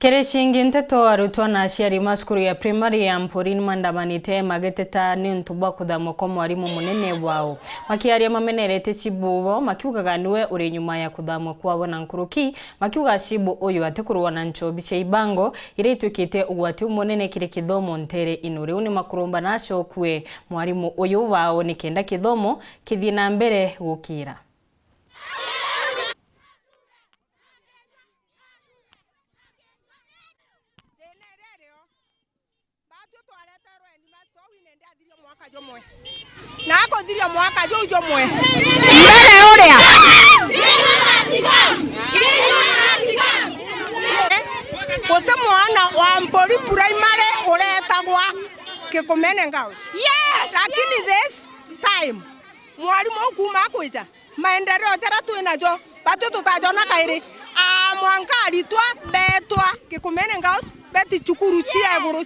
Kereshingi nteto arutwo na aciari macukuru ya primary ya Mpuri mandamanite mageteta ni ntubwa kuthamwo kwa mwarimu munene wao makiaria mamenerete Cibu makiugaga niwe uri nyuma ya kuthamwo kwabo na nkuruki makiuga Cibu uyu atekurwa na nchobi cia ibango ire itwikite ugwati munene kire kithomo ntere inuri uni makurumba nacio kwe mwarimu uyu wao ni kenda kithomo kithie na mbere gukira. Na akothirio mwaka jomwe mbere uria kote mwana wa Mpuri primary uretagwa Kikumene Ngaos. Yes, lakini this time mwalimu kuma kwija maendeleo tera twinajo batu tutajona kairi mwanka aritwa betwa Kikumene Ngaos beti chukuru cia guru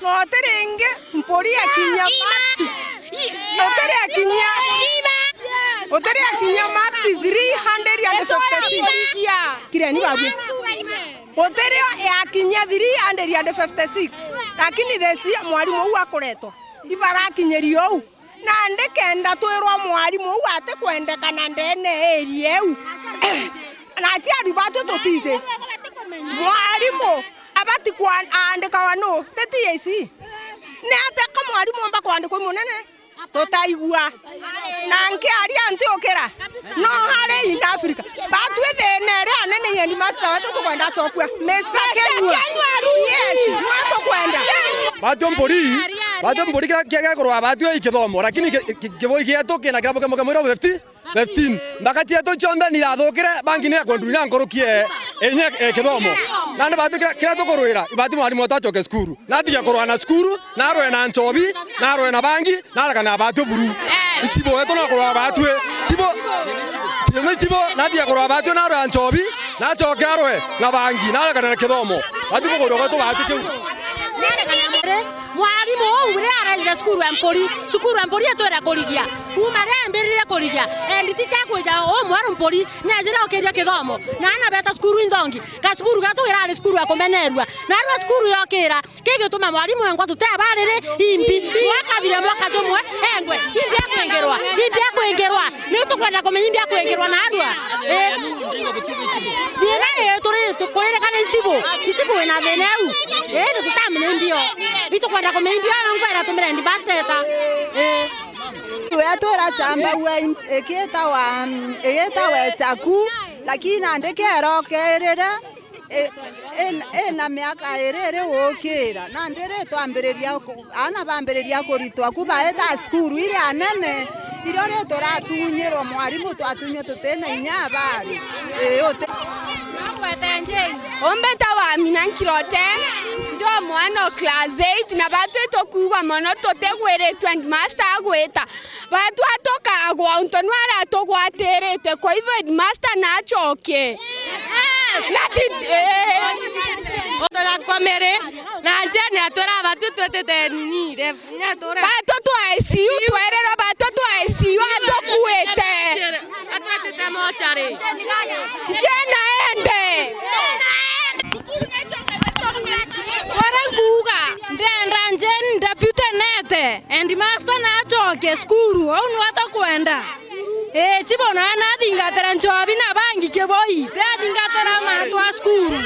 no terenge Mpuri akinya maxi Otere akinya maxi 356 kireni babu Otere akinya 356 lakini thesi mwalimu uyu akoretwo ibara akinyerio u na ndekenda twirwa mwalimu uyu ate kwendekana ndene area u na ciari batu tutize mwalimu abati kwa andika wano tetiesi ne ateka mwalimu amba kwandikwa munene totaigua na nke ari antiokera no hare in Africa batu ethenere anene yendi master watu tukwenda chokwa Mr. Kenwa yes watu kwenda batu Mpuri kya korwa batu ikithomo lakini kiboi gieto kina kirabo kamwiro 15 mbakati eto chonda ni rathokire bangi ne kondunya nkorokie enye kithomo nande batu kira tokorwira ibatu mwalimu atachoke skuru nathia korwa na skuru narwe na nchobi narwe na bangi naraga na batu buru Cibu eto na korwa batu Cibu nathia korwa batu narwe na nchobi nachoke arwe na bangi naraga na kithomo batu kokorwa to batu kiu mwalimu ure araira skuru ya Mpuri etwera kurigia kuma rembirire kurigia enditi chakuja mwaru Mpuri nezira okeria kithomo na ana beta skuru inthongi ka skuru gatugira ari skuru ya kumenerwa na ro skuru yokira kigituma mwalimu engwa tutabarire imbi wakavire mwaka jomwe engwe imbi akwengerwa ni tukwenda kumenya imbi akwengerwa na arwa Dina turi tukorera kana Cibu na veneu ni tutamene ndio itukwenda kumenya imbi ngwera tumire ndi basteta Wetora chamba we eketa we chaku lakini andekero kerera na miaka erere wokira na ndere twambiriria ana bambiriria kuritwa kuba eta skuru ire anene irore toratunyero mwarimu twatunyo tutena inyabari ombeta wa minankirote ndo mwana class 8 na batu tokuwa mono totegweretwa and master agweta batu atoka agwa untonwara atogwaterete kwa hivyo master nachoke otola kwamere na jene atora batu twetete nini nyatora batu twaisiu twerera batu twaisiu atokuete atwetete mochare jena ende Ndren deputy nete and master na choke skuru au ni watakwenda Cibu na thingatera nchobi na bangi keboi thingatera matwa skuru